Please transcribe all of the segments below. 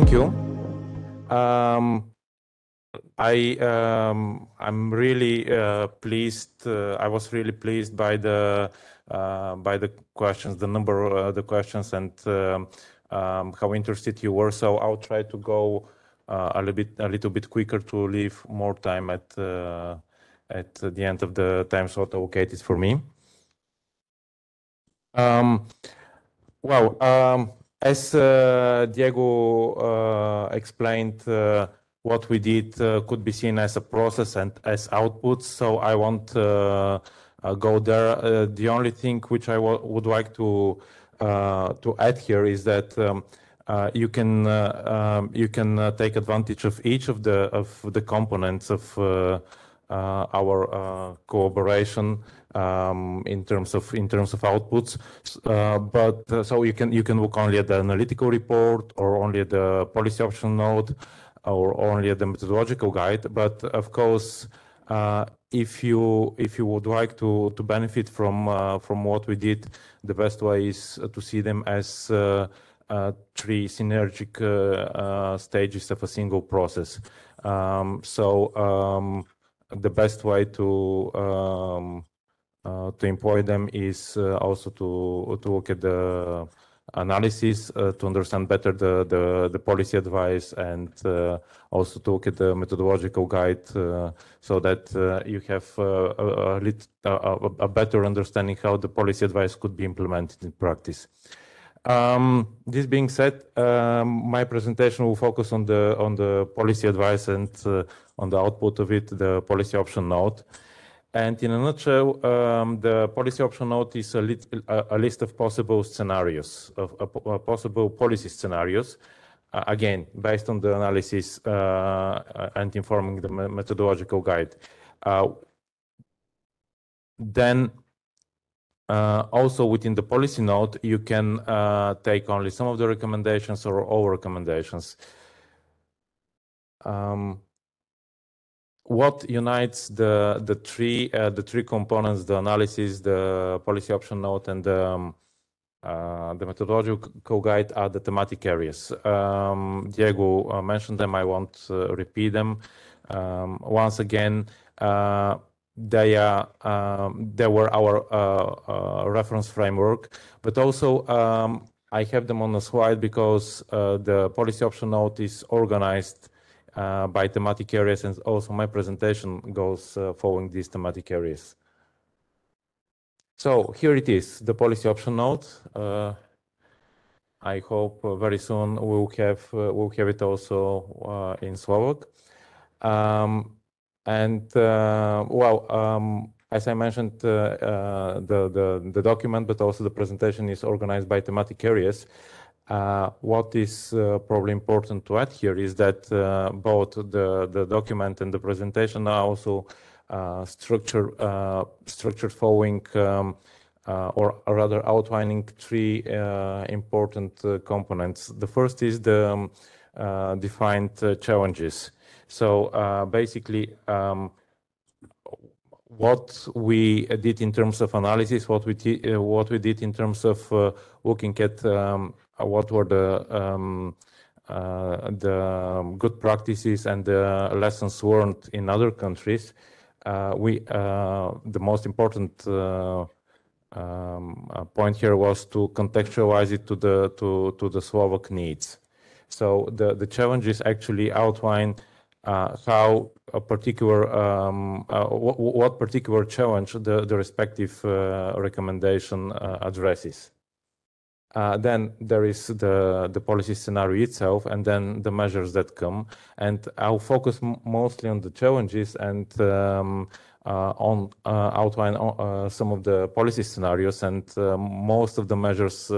Thank you. I'm really pleased. I was really pleased by the questions, the number of the questions, and how interested you were. So I'll try to go a little bit quicker to leave more time at the end of the time slot allocated for me. As Diego explained, what we did could be seen as a process and as outputs. So I won't go there. The only thing which I would like to add here is that you can take advantage of each of the components of our cooperation in terms of outputs, but so you can look only at the analytical report or only at the policy option note or only at the methodological guide. But of course, if you would like to benefit from what we did, the best way is to see them as three synergic stages of a single process. The best way to employ them is also to look at the analysis to understand better the policy advice, and also to look at the methodological guide so that you have a better understanding how the policy advice could be implemented in practice. This being said, my presentation will focus on the policy advice and on the output of it, the policy option note. And in a nutshell, the policy option note is a list of possible scenarios, of possible policy scenarios, again, based on the analysis and informing the methodological guide. Then also within the policy note, you can take only some of the recommendations or all recommendations. What unites the three components: the analysis, the policy option note, and the methodological guide, are the thematic areas. Diego mentioned them. I won't repeat them. Once again, they were our reference framework, but also I have them on the slide because the policy option note is organized by thematic areas, and also my presentation goes following these thematic areas. So here it is, the policy option note. I hope very soon we'll have it also in Slovak. As I mentioned, the document, but also the presentation, is organized by thematic areas. What is probably important to add here is that both the document and the presentation are also structured following or rather outlining three important components. The first is the defined challenges. So basically, what we did in terms of analysis, what we did in terms of looking at what were the good practices and the lessons learned in other countries. The most important point here was to contextualize it to the Slovak needs. So the challenges actually outline how a particular what particular challenge the respective recommendation addresses. Then there is the policy scenario itself, and then the measures that come. And I'll focus mostly on the challenges and on outline some of the policy scenarios, and most of the measures.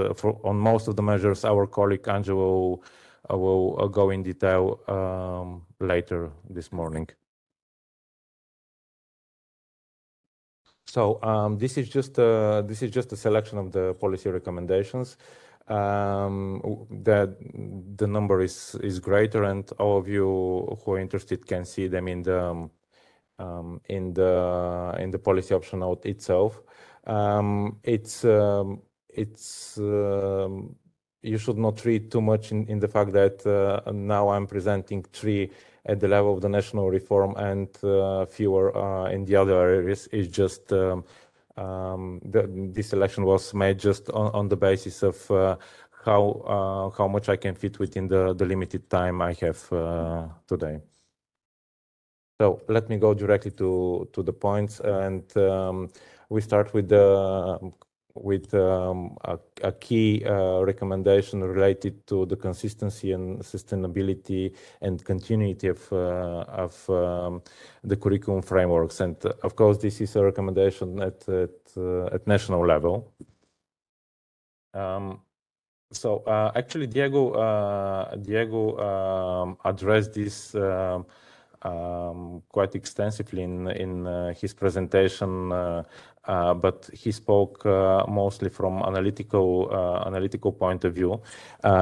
On most of the measures, our colleague Angelo will go in detail later this morning. So this is just a selection of the policy recommendations. The number is greater, and all of you who are interested can see them in the policy option note itself. It's you should not read too much in the fact that now I'm presenting 3 at the level of the national reform and fewer in the other areas. It's just this selection was made just on the basis of how much I can fit within the limited time I have today. So let me go directly to the points, and we start with a key recommendation related to the consistency and sustainability and continuity of the curriculum frameworks. And of course, this is a recommendation at national level. So actually, Diego addressed this quite extensively in his presentation, but he spoke mostly from analytical point of view.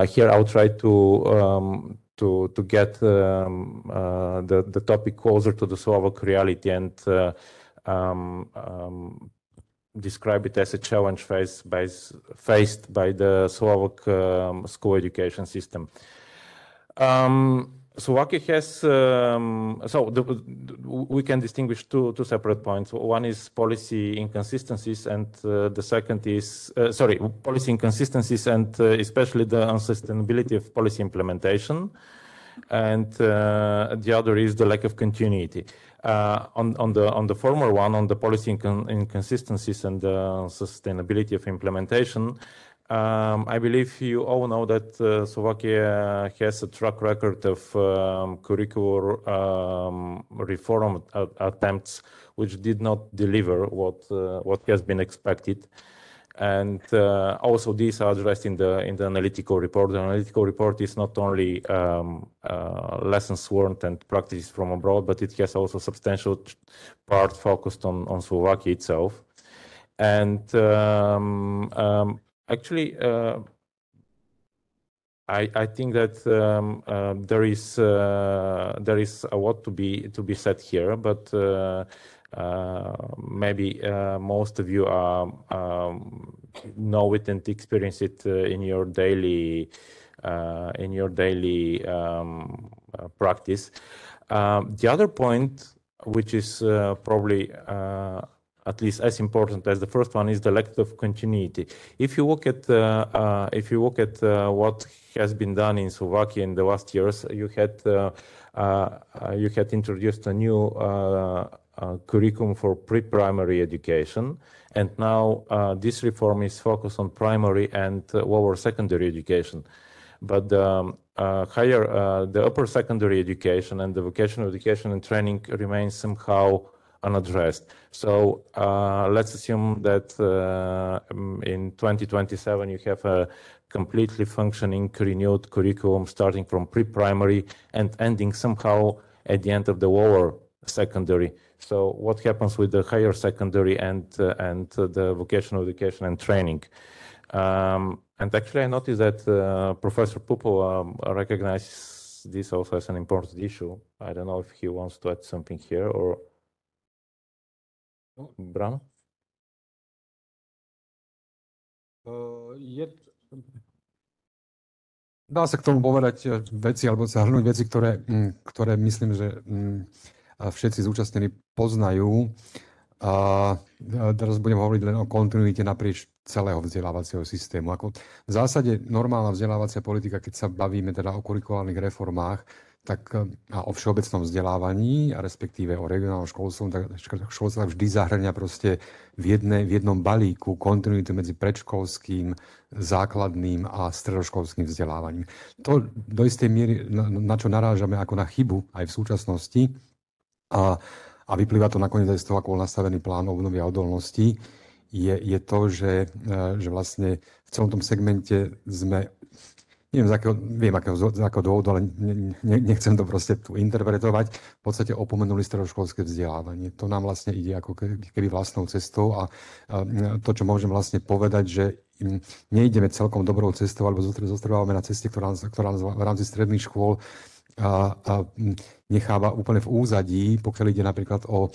Here, I'll try to get the topic closer to the Slovak reality and describe it as a challenge faced by the Slovak school education system. Slovakia has, we can distinguish two separate points. One is policy inconsistencies, and the second is, policy inconsistencies and especially the unsustainability of policy implementation. And the other is the lack of continuity. On the former one, on the policy inconsistencies and the sustainability of implementation, I believe you all know that Slovakia has a track record of curricular reform attempts which did not deliver what has been expected. And also these are addressed in the analytical report. The analytical report is not only lessons learned and practices from abroad, but it has also substantial part focused on Slovakia itself. And actually, I think that there is a lot to be said here, but maybe most of you know it and experience it in your daily practice. The other point, which is probably at least as important as the first one, is the lack of continuity. If you look at what has been done in Slovakia in the last years, you had introduced a new curriculum for pre-primary education, and now this reform is focused on primary and lower secondary education. But the upper secondary education and the vocational education and training remains somehow unaddressed. So let's assume that in 2027 you have a completely functioning, renewed curriculum starting from pre-primary and ending somehow at the end of the lower secondary. So what happens with the higher secondary and the vocational education and training? And actually, I noticed that Professor Pupol recognizes this also as an important issue. I don't know if he wants to add something here or Bram? Dá sa k tomu povedať veci, alebo sa hrnúť veci, ktoré myslím, že všetci zúčastnení poznajú. A teraz budem hovoriť len o kontinuite naprieč celého vzdelávacieho systému. Ako v zásade normálna vzdelávacia politika, keď sa bavíme teda o kurikulárnych reformách, tak a o všeobecnom vzdelávaní, a respektíve o regionálnom školstve, tak školstvo vždy zahrňa proste v jednom balíku kontinuitu medzi predškolským, základným a stredoškolským vzdelávaním. To do istej miery, na čo narážame ako na chybu aj v súčasnosti, a vyplýva to nakoniec aj z toho, ako bol nastavený plán obnovy a odolnosti, je to, že vlastne v celom tom segmente sme, neviem z akého dôvodu, ale nechcem to proste tu interpretovať, v podstate opomenuli stredoškolské vzdelávanie. To nám vlastne ide ako keby vlastnou cestou, a to, čo môžem vlastne povedať, že neideme celkom dobrou cestou, alebo zostrvávame na ceste, ktorá nás v rámci stredných škôl necháva úplne v úzadí, pokiaľ ide napríklad o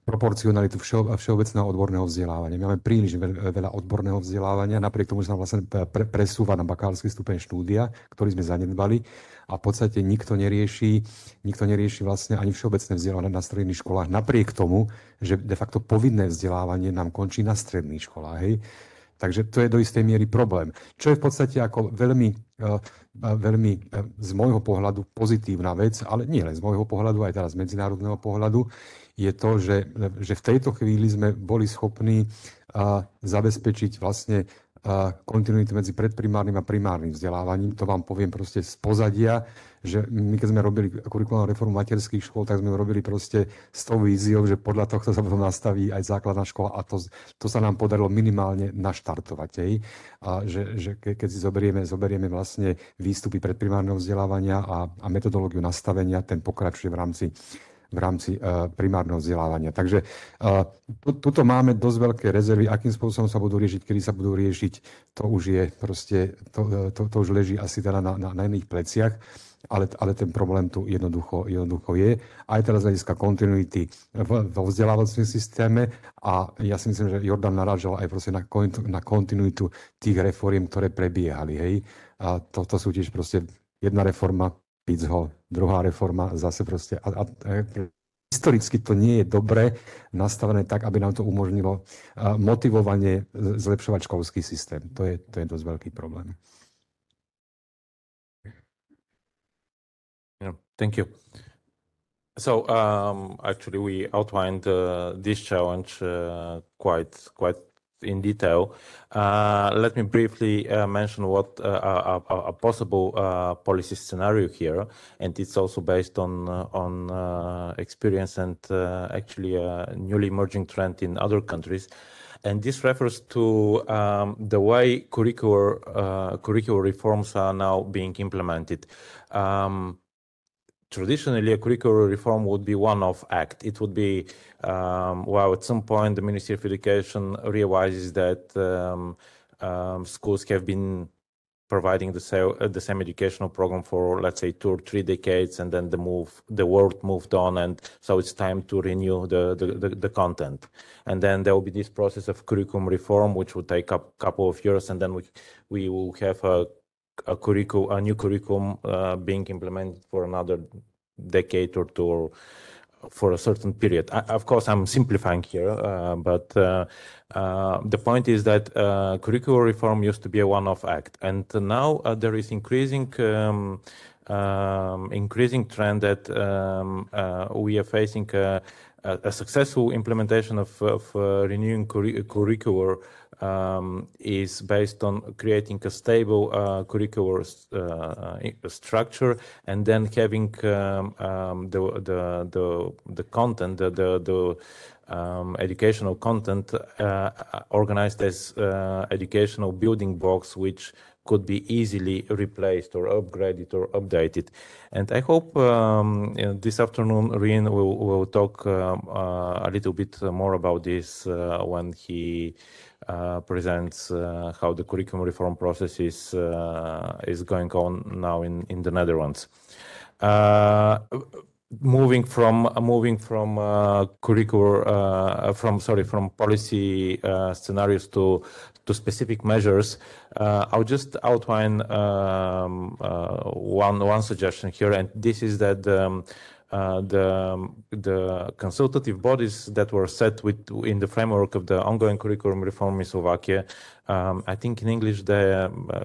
proporcionalitu všeobecného odborného vzdelávania. Máme príliš veľa odborného vzdelávania, napriek tomu, že sa vlastne presúva na bakalársky stupeň štúdia, ktorý sme zanedbali. A v podstate nikto nerieši vlastne ani všeobecné vzdelávanie na stredných školách, napriek tomu, že de facto povinné vzdelávanie nám končí na stredných školách. Hej. Takže to je do istej miery problém. Čo je v podstate ako veľmi z môjho pohľadu pozitívna vec, ale nie len z môjho pohľadu, aj teraz z medzinárodného pohľadu, je to, že v tejto chvíli sme boli schopní zabezpečiť vlastne kontinuitu medzi predprimárnym a primárnym vzdelávaním. To vám poviem proste z pozadia, že my keď sme robili kurikulárnu reformu materských škôl, tak sme robili proste s tou víziou, že podľa tohto sa potom nastaví aj základná škola a to sa nám podarilo minimálne naštartovať. A že keď si zoberieme vlastne výstupy predprimárneho vzdelávania a metodológiu nastavenia, ten pokračuje v rámci primárneho vzdelávania. Takže tuto máme dosť veľké rezervy, akým spôsobom sa budú riešiť, kedy sa budú riešiť, to už je proste, to už leží asi teda na iných pleciach, ale ten problém tu jednoducho je. Aj teraz z hľadiska kontinuity vo vzdelávacom systéme a ja si myslím, že Iordan narážal aj proste na kontinuitu tých reforiem, ktoré prebiehali. Hej. A toto sú tiež proste jedna reforma, druhá reforma, zase proste. A historicky to nie je dobre nastavené tak, aby nám to umožnilo motivovane zlepšovať školský systém. To je dosť veľký problém. Yeah, thank you. So actually we outlined this challenge quite in detail. Let me briefly mention what a possible policy scenario here, and it's also based on experience and actually a newly emerging trend in other countries. And this refers to the way curricular reforms are now being implemented. Traditionally, a curricular reform would be one-off act. It would be, at some point the Ministry of Education realizes that schools have been providing the same educational program for, let's say, 2 or 3 decades, and then the world moved on, and so it's time to renew the content. And then there will be this process of curriculum reform, which will take a couple of years, and then we will have a new curriculum being implemented for another decade or 2 or for a certain period. Of course, I'm simplifying here, but the point is that curricular reform used to be a one-off act, and now there is increasing trend that we are facing a successful implementation of renewing curricular is based on creating a stable curricular structure, and then having the content, the educational content organized as educational building blocks, which could be easily replaced or upgraded or updated. And I hope this afternoon Rien will talk a little bit more about this when he presents how the curriculum reform process is going on now in the Netherlands. Moving from policy scenarios to specific measures, I'll just outline one suggestion here, and this is that the consultative bodies that were set in the framework of the ongoing curriculum reform in Slovakia, I think in English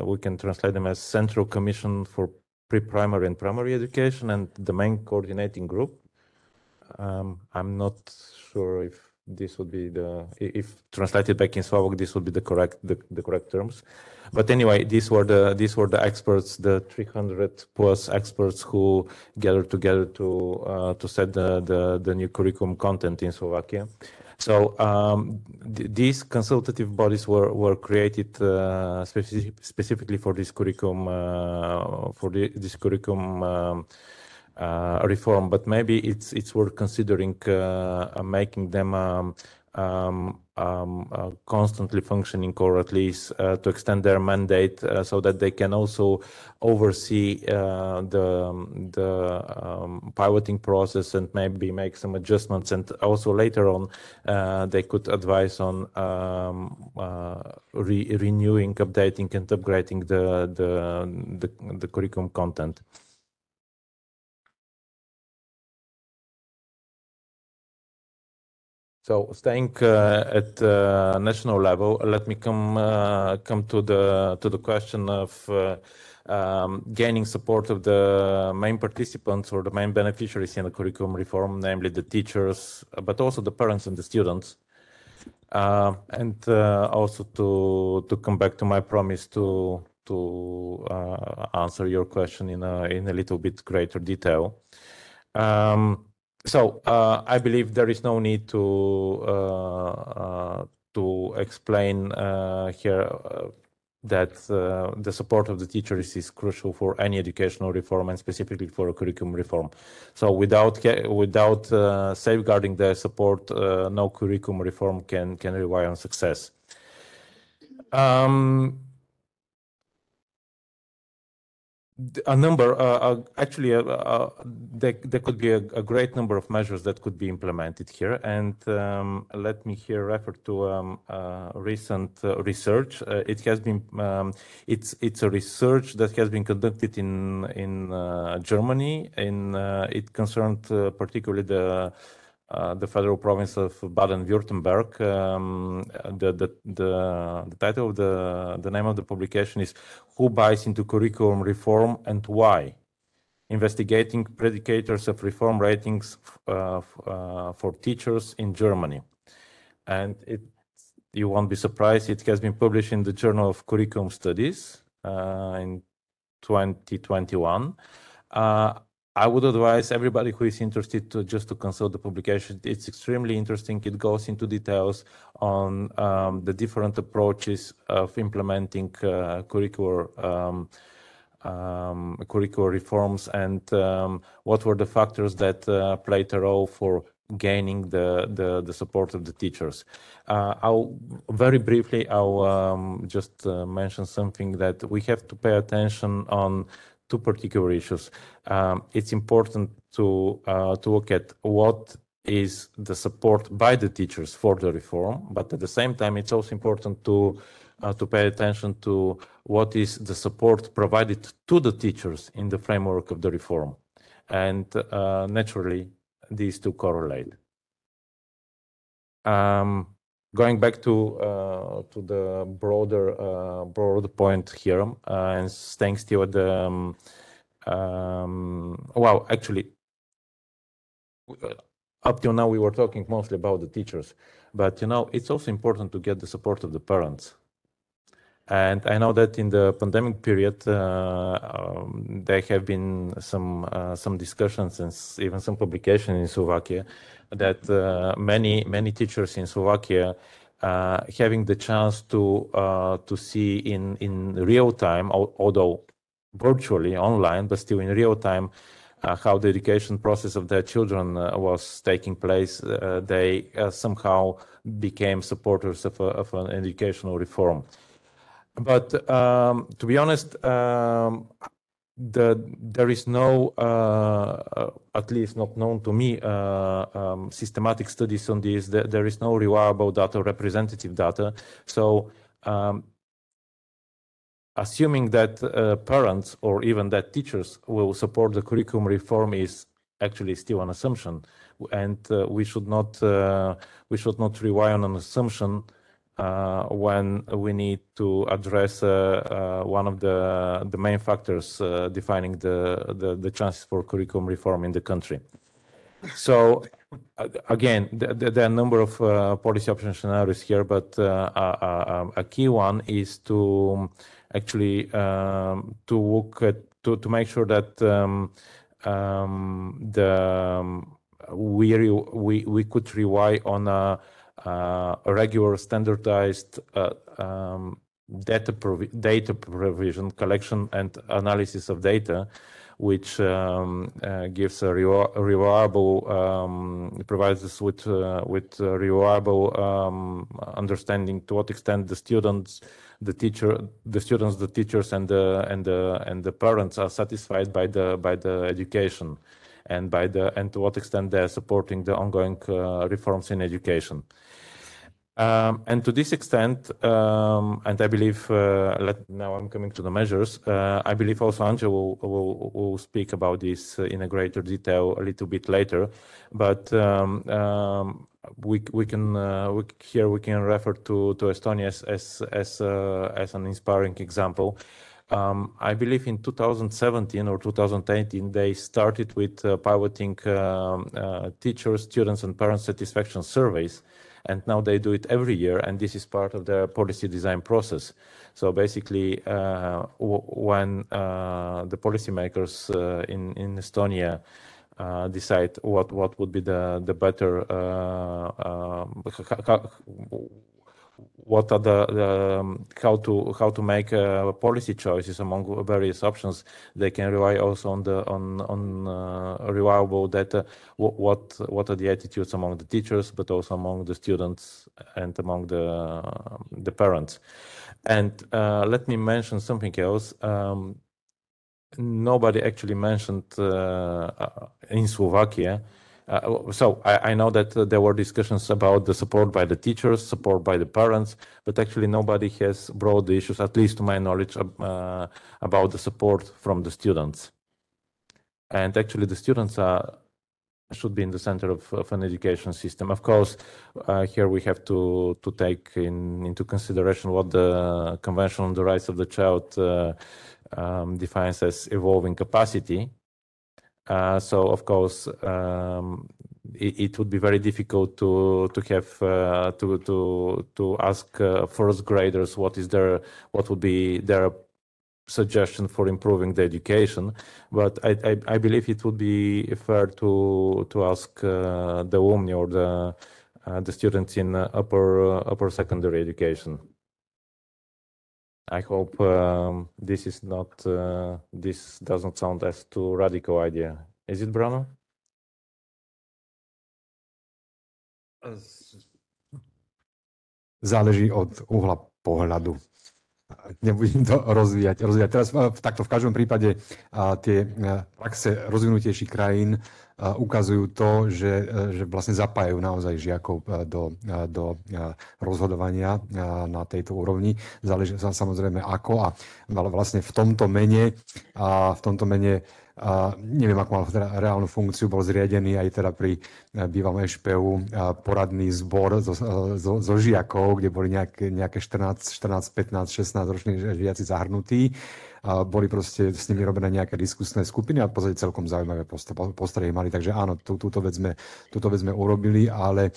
we can translate them as Central Commission for Pre-Primary and Primary Education and the main coordinating group. I'm not sure if this would be if translated back in Slovak, this would be the correct terms. But anyway, these were the experts, the 300 plus experts who gathered together to set the new curriculum content in Slovakia. So these consultative bodies were created specifically for this curriculum reform, but maybe it's worth considering making them constantly functioning, or at least to extend their mandate so that they can also oversee the piloting process and maybe make some adjustments. And also later on, they could advise on renewing, updating, and upgrading the curriculum content. So, staying at national level, let me come to the question of gaining support of the main participants or the main beneficiaries in the curriculum reform, namely the teachers, but also the parents and the students, and also to come back to my promise to answer your question in a little bit greater detail. So I believe there is no need to explain here that the support of the teachers is crucial for any educational reform, and specifically for a curriculum reform. So without safeguarding their support, no curriculum reform can rely on success. A number, actually, there could be a great number of measures that could be implemented here. And let me here refer to recent research. It has been, it's a research that has been conducted in Germany. It concerned particularly the federal province of Baden-Württemberg. The title of the name of the publication is "Who Buys into Curriculum Reform and Why?" Investigating predicators of reform ratings for teachers in Germany. And you won't be surprised, it has been published in the Journal of Curriculum Studies in 2021. I would advise everybody who is interested to consult the publication. It's extremely interesting. It goes into details on the different approaches of implementing curricular reforms, and what were the factors that played a role for gaining the support of the teachers. I'll very briefly, just mention something that we have to pay attention on. Two particular issues. It's important to look at what is the support by the teachers for the reform, but at the same time, it's also important to pay attention to what is the support provided to the teachers in the framework of the reform, and naturally, these two correlate. Going back to the broader point here, and staying still at the well, actually, up till now we were talking mostly about the teachers, but it's also important to get the support of the parents. And I know that in the pandemic period, there have been some discussions and even some publications in Slovakia that many teachers in Slovakia having the chance to see in real time, although virtually online, but still in real time, how the education process of their children was taking place. They somehow became supporters of an educational reform. But to be honest, there is no, at least not known to me, systematic studies on this. There is no reliable data, representative data. So assuming that parents or even that teachers will support the curriculum reform is actually still an assumption, and we should not rely on an assumption when we need to address one of the main factors defining the chances for curriculum reform in the country. So again, there are a number of policy option scenarios here, but a key one is to actually to look at to make sure that we could rely on a regular standardized data provision, collection and analysis of data, which gives a reliable, provides us with reliable understanding to what extent the students, the teachers, and the parents are satisfied by the education, and to what extent they are supporting the ongoing reforms in education. And to this extent, and I believe, now I'm coming to the measures, I believe also Angel will speak about this in a greater detail a little bit later, but we can refer to Estonia as an inspiring example. I believe in 2017 or 2018, they started with piloting teachers, students, and parent satisfaction surveys. And now they do it every year, and this is part of their policy design process. So basically, when the policymakers in Estonia decide what would be the better, what are how to make policy choices among various options, they can rely also on reliable data. What are the attitudes among the teachers, but also among the students and among the parents. And let me mention something else. Nobody actually mentioned in Slovakia. So I know that there were discussions about the support by the teachers, support by the parents, but actually nobody has brought the issues, at least to my knowledge, about the support from the students. And actually the students should be in the center of an education system. Of course, here we have to take into consideration what the Convention on the Rights of the Child defines as evolving capacity. So of course, it would be very difficult to have to ask first graders what would be their suggestion for improving the education. But I believe it would be fair to ask the alumni or the students in upper secondary education. I hope this is not this doesn't sound as too radical idea. Is it, Bruno? Záleží od uhla pohľadu. Nebudem to rozvíjať. Teraz takto v každom prípade tie praxe rozvinutejších krajín ukazujú to, že vlastne zapájajú naozaj žiakov do rozhodovania na tejto úrovni. Záleží samozrejme ako a vlastne v tomto mene neviem, ako mal teda reálnu funkciu, bol zriadený aj teda pri bývalom ŠPU poradný zbor zo žiakov, kde boli nejaké 14, 15, 16 roční žiaci zahrnutí. Boli proste s nimi robené nejaké diskusné skupiny a v podstate celkom zaujímavé postrehy mali. Takže áno, túto vec sme urobili, ale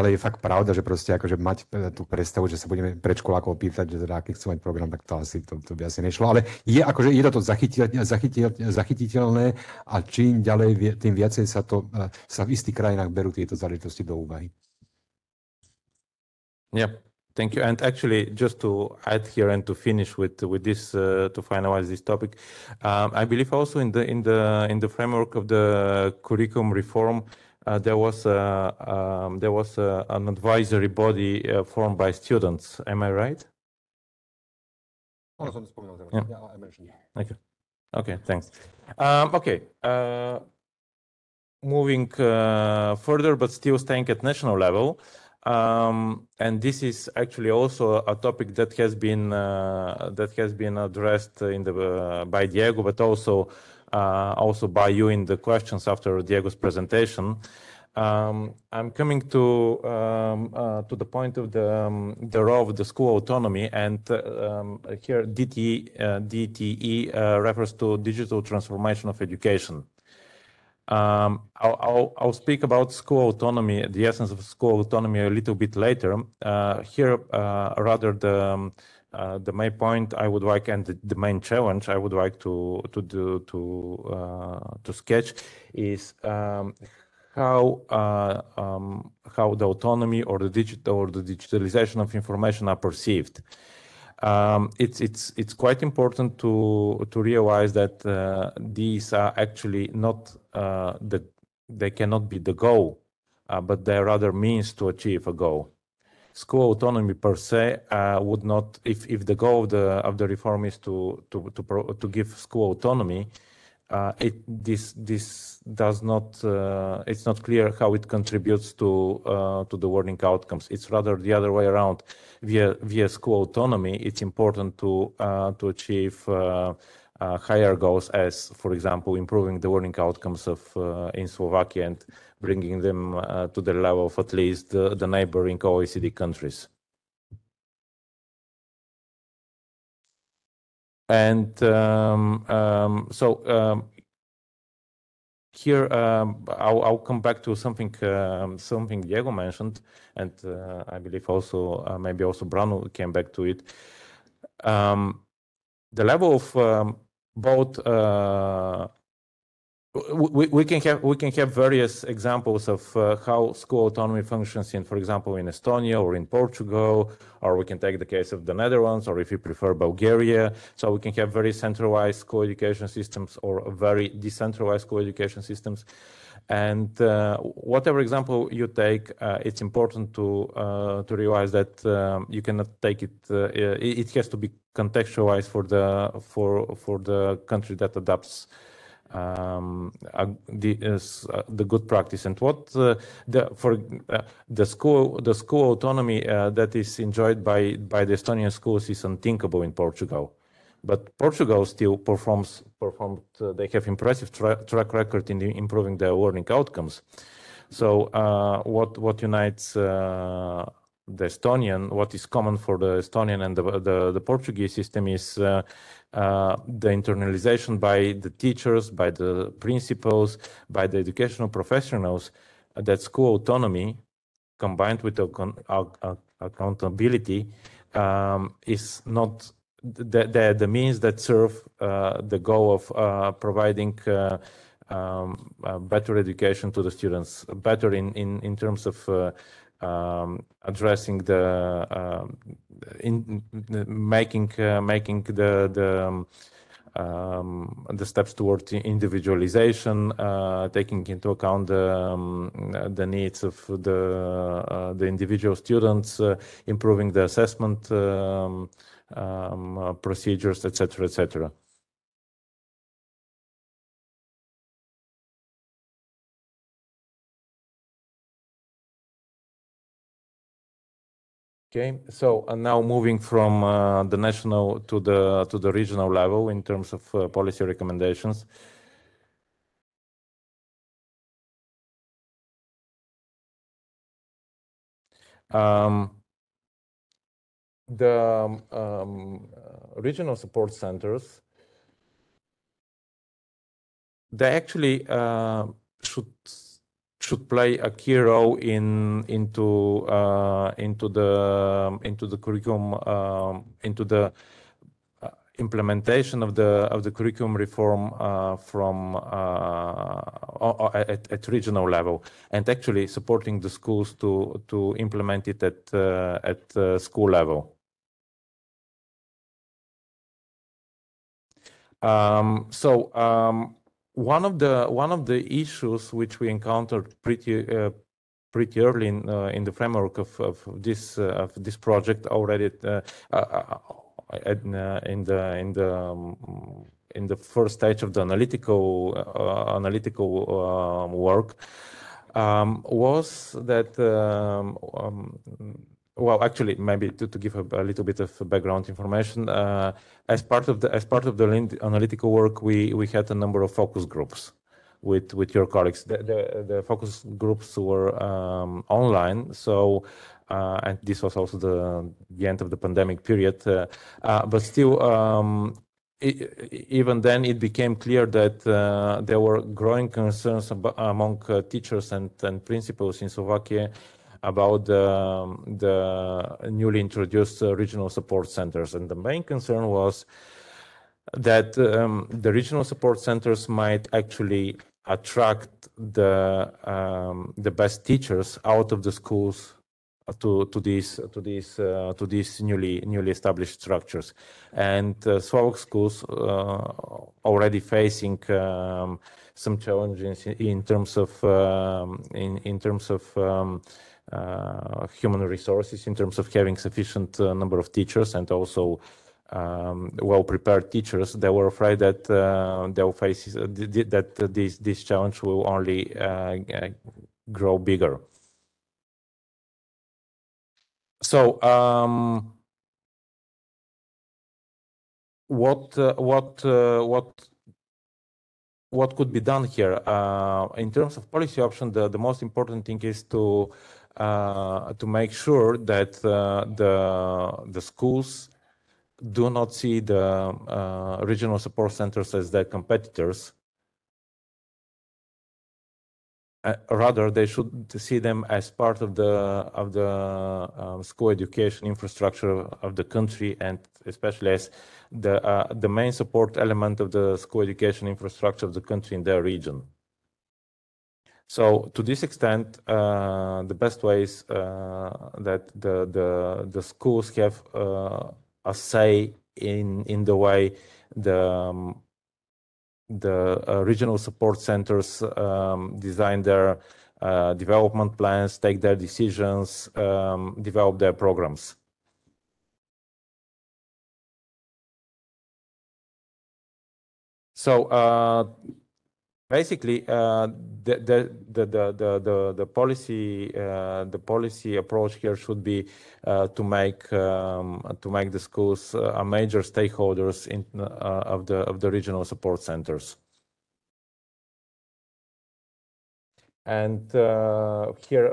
je fakt pravda, že proste akože mať tú predstavu, že sa budeme predškolákov pýtať, že teda aký chcú mať program, tak to by asi nešlo. Ale je toto zachytiteľné a čím ďalej, tým viacej sa v istých krajinách berú tieto záležitosti do úvahy. Yeah. Thank you. And actually, just to add here and to finish with this, to finalize this topic, I believe also in the framework of the curriculum reform, there was an advisory body formed by students. Am I right? Yeah. I mentioned. Okay. Thanks. Moving further, but still staying at national level. And this is actually also a topic that has been addressed by Diego, but also by you in the questions after Diego's presentation. I'm coming to the point of the role of the school autonomy, and here DTE refers to digital transformation of education. I'll speak about school autonomy, the essence of school autonomy, a little bit later. Here, rather the main point I would like, and the main challenge I would like to sketch is how the autonomy or the digitalization of information are perceived. it's quite important to realize that these are actually not they cannot be the goal, but they're rather means to achieve a goal. School autonomy per se would not, if the goal of the reform is to give school autonomy, this does not it's not clear how it contributes to the learning outcomes. It's rather the other way around. Via school autonomy, it's important to achieve higher goals, as for example improving the learning outcomes of in Slovakia and bringing them to the level of at least the neighboring OECD countries. And here I'll come back to something Diego mentioned, and I believe also maybe also Branu came back to it. The level of both we can have various examples of how school autonomy functions in, for example, in Estonia or in Portugal, or we can take the case of the Netherlands, or if you prefer, Bulgaria. So we can have very centralized school education systems or very decentralized school education systems. And whatever example you take, it's important to realize that you cannot take it. It has to be contextualized for the country that adopts the good practice. And what the school autonomy that is enjoyed by the Estonian schools is unthinkable in Portugal. But Portugal still performed. They have impressive track record in improving their learning outcomes. So what unites the Estonian, what is common for the Estonian and the Portuguese system is the internalization by the teachers, by the principals, by the educational professionals, that school autonomy combined with accountability is not the means that serve the goal of providing better education to the students, better in terms of addressing making the steps towards individualization, taking into account the needs of the individual students, improving the assessment procedures, etc., etc. Okay, so now moving from the national to the regional level in terms of policy recommendations. The regional support centers, they actually should play a key role into the curriculum, into the implementation of the curriculum reform at regional level, and actually supporting the schools to implement it at school level. One of the issues which we encountered pretty early in the framework of this project already in the first stage of the analytical work was that well, actually, maybe to give a little bit of background information, as part of the analytical work, we had a number of focus groups with your colleagues. The focus groups were online, so and this was also the end of the pandemic period. But still, even then, it became clear that there were growing concerns among teachers and principals in Slovakia about the newly introduced regional support centers. And the main concern was that the regional support centers might actually attract the best teachers out of the schools these newly established structures. And Slovak schools already facing some challenges in terms of human resources, in terms of having sufficient number of teachers and also well-prepared teachers. They were afraid that they'll face that this challenge will only grow bigger. So what could be done here in terms of policy option? The most important thing is to make sure that the schools do not see the regional support centers as their competitors. Rather, they should see them as part of the school education infrastructure of the country, and especially as the main support element of the school education infrastructure of the country in their region. So, to this extent, the best way is that the schools have a say in the way the regional support centers design their development plans, take their decisions, develop their programs. So basically, the policy approach here should be to make the schools a major stakeholders of the regional support centers. And here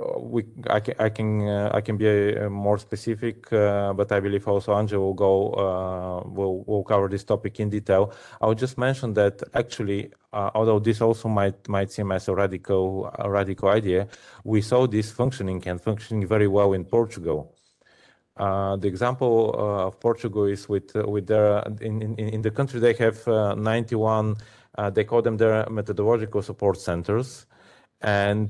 I can be more specific, but I believe also Anja will cover this topic in detail. I would just mention that actually, although this also might seem as a radical idea, we saw this functioning very well in Portugal. The example of Portugal is with their in the country they have 91. They call them their methodological support centers. And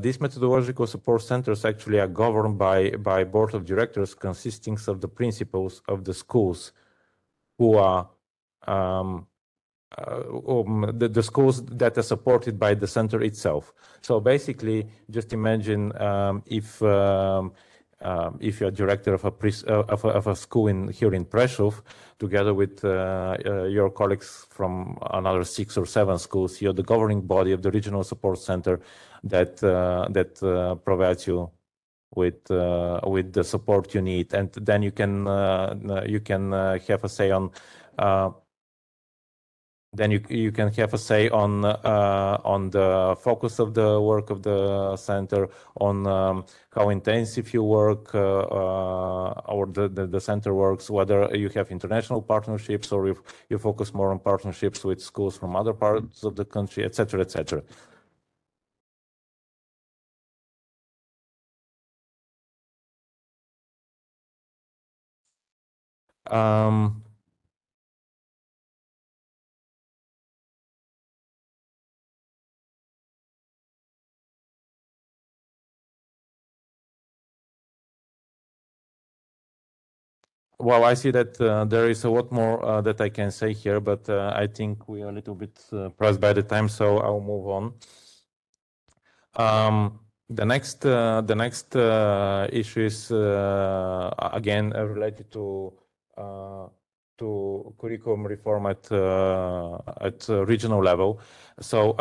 these methodological support centers actually are governed by board of directors consisting of the principals of the schools, who are the schools that are supported by the center itself. So basically, just imagine if you're director of a school here in Prešov, together with your colleagues from another 6 or 7 schools, you're the governing body of the regional support center that provides you with the support you need, and then you can have a say on. Then you can have a say on the focus of the work of the center, on how intensive you work or the center works, whether you have international partnerships or if you focus more on partnerships with schools from other parts of the country, etc., etc. Well, I see that there is a lot more that I can say here, but I think we are a little bit pressed by the time, so I'll move on. The next issue is again related to curriculum reform at regional level. So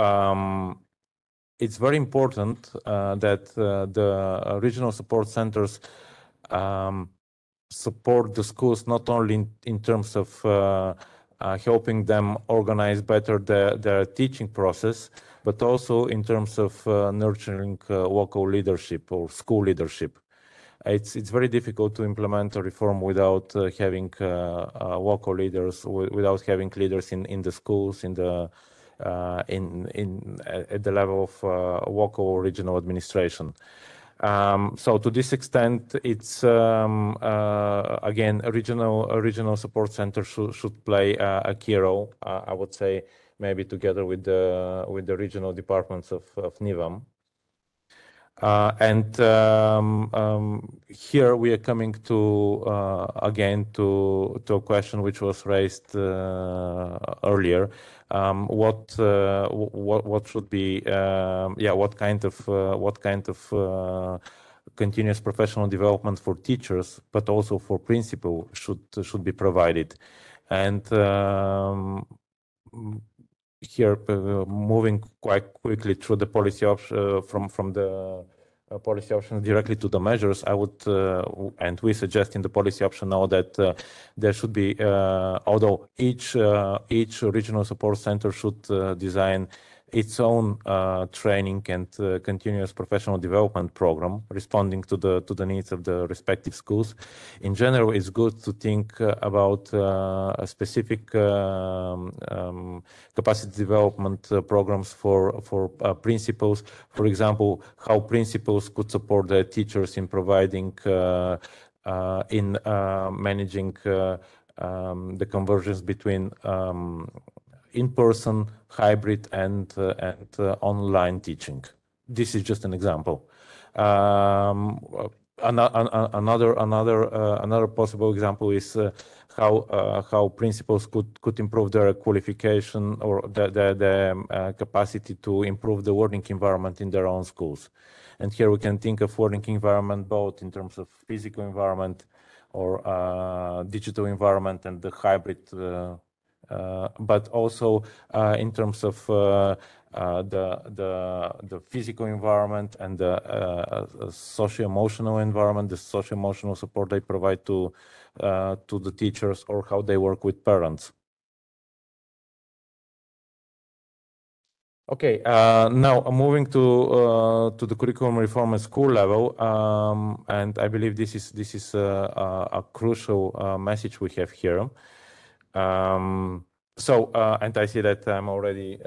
it's very important that the regional support centers support the schools not only in terms of helping them organize better their teaching process, but also in terms of nurturing local leadership or school leadership. It's very difficult to implement a reform without having local leaders, without having leaders in the schools, at the level of local or regional administration. So to this extent, it's again a regional support center should play a key role. I would say maybe together with the regional departments of NIVAM. Here we are coming to again to a question which was raised earlier. What should be what kind of continuous professional development for teachers, but also for principal should be provided. And here, moving quite quickly through the policy option from the policy option directly to the measures, I would and we suggest in the policy option now that there should be, although each regional support center should design its own training and continuous professional development program, responding to the needs of the respective schools. In general, it's good to think about a specific capacity development programs for principals. For example, how principals could support their teachers in providing managing the convergence between in-person, hybrid, and online teaching. This is just an example. Another possible example is how principals could improve their qualification or the capacity to improve the learning environment in their own schools. And here we can think of learning environment both in terms of physical environment or digital environment and the hybrid, but also in terms of the physical environment and the socio-emotional environment, the socio-emotional support they provide to the teachers, or how they work with parents. Okay, now moving to the curriculum reform at school level, and I believe this is a crucial message we have here. And I see that I'm already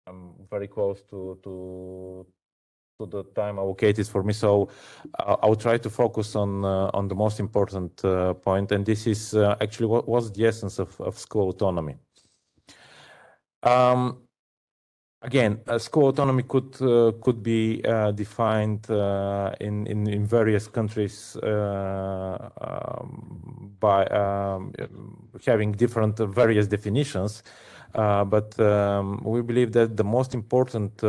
I'm very close to the time allocated for me, so I'll try to focus on the most important point, and this is actually what was the essence of school autonomy. Again, school autonomy could be defined in various countries by having various definitions, but we believe that the most important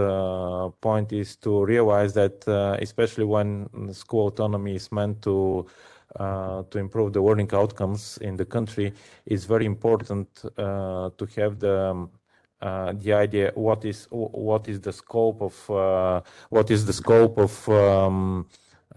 point is to realize that especially when school autonomy is meant to improve the learning outcomes in the country, it's very important to have the idea what is the scope of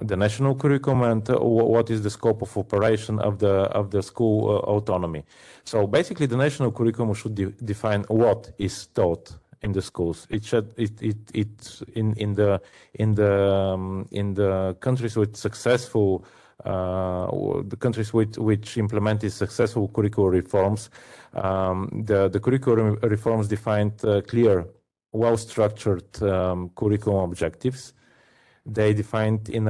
the national curriculum and what is the scope of operation of the school autonomy. So basically, the national curriculum should define what is taught in the schools. It should in the countries with successful the countries which implemented successful curricular reforms, the curriculum reforms defined clear, well-structured curriculum objectives. They defined and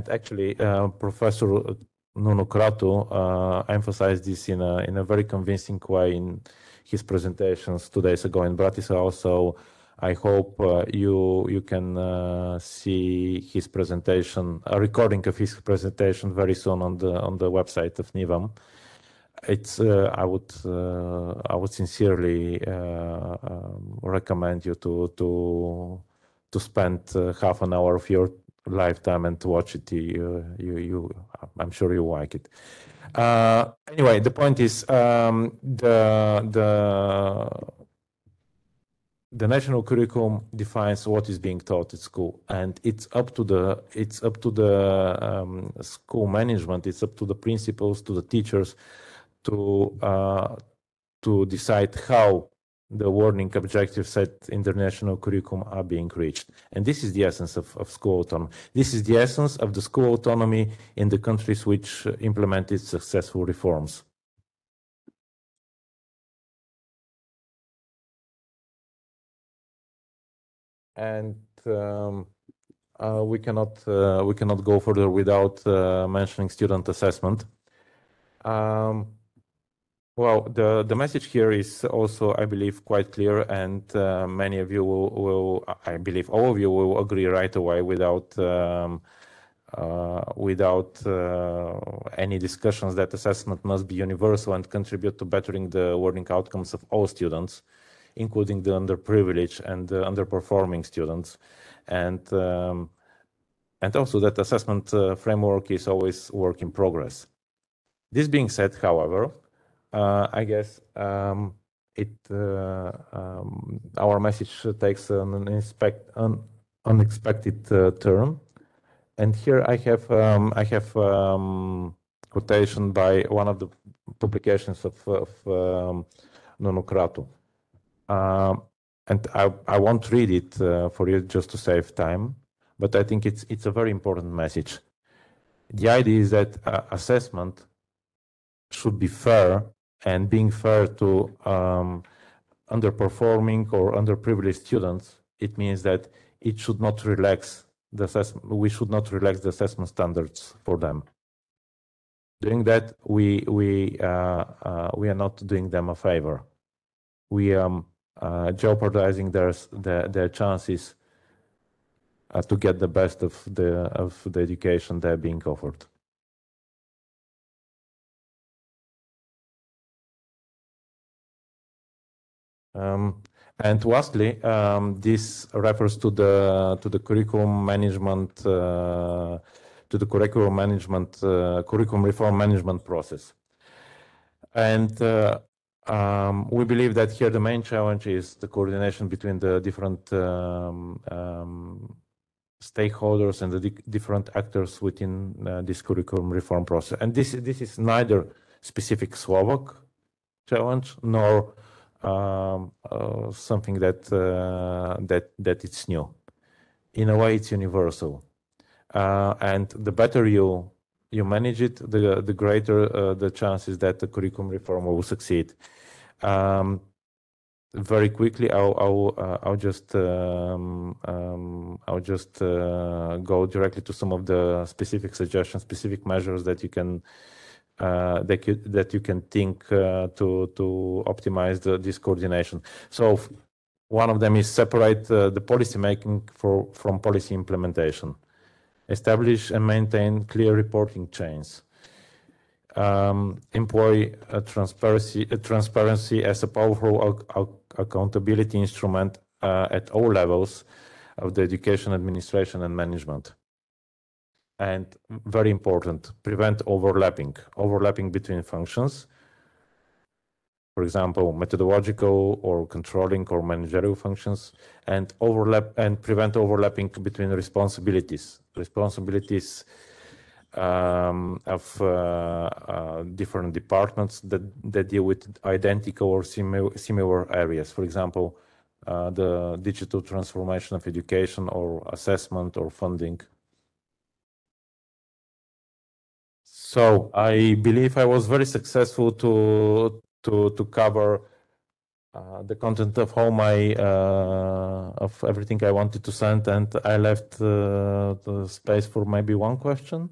actually Professor Nuno Crato emphasized this in a very convincing way in his presentations 2 days ago in Bratislava. So I hope you can see his presentation, a recording of his presentation very soon on the website of NIVAM. It's I would sincerely recommend you to spend half an hour of your lifetime and to watch it. I'm sure you like it. Anyway, the point is the national curriculum defines what is being taught at school, and it's up to the school management, it's up to the principals, to the teachers to decide how the learning objectives set in the national curriculum are being reached. And this is the essence of school autonomy. This is the essence of the school autonomy in the countries which implemented successful reforms. And we cannot go further without mentioning student assessment. Well, the message here is also, I believe, quite clear, and many of you will, I believe, all of you will agree right away without any discussions that assessment must be universal and contribute to bettering the learning outcomes of all students, including the underprivileged and the underperforming students, and also that assessment framework is always work in progress. This being said, however, I guess our message takes an unexpected turn, and here I have quotation by one of the publications of Nuno Kratu, and I won't read it for you just to save time, but I think it's a very important message. The idea is that assessment should be fair, and being fair to underperforming or underprivileged students, it means that it should not relax the assessment. We should not relax the assessment standards for them. Doing that, we are not doing them a favor. We are jeopardizing their chances to get the best of the education they're being offered. And lastly, this refers to the curriculum management, curriculum reform management process. And we believe that here the main challenge is the coordination between the different stakeholders and the different actors within this curriculum reform process. And this is neither specific Slovak challenge nor something that it's new. In a way, it's universal, and the better you manage it, the greater the chances that the curriculum reform will succeed. Very quickly, I'll just go directly to some of the specific suggestions, specific measures that you can. That you can think to optimize this coordination. So one of them is separate the policy making from policy implementation. Establish and maintain clear reporting chains. Employ transparency as a powerful accountability instrument at all levels of the education administration and management. And very important, prevent overlapping between functions. For example, methodological or controlling or managerial functions, and prevent overlapping between responsibilities of different departments that deal with identical or similar areas. For example, the digital transformation of education or assessment or funding. So I believe I was very successful to cover the content of all my of everything I wanted to send, and I left the space for maybe one question.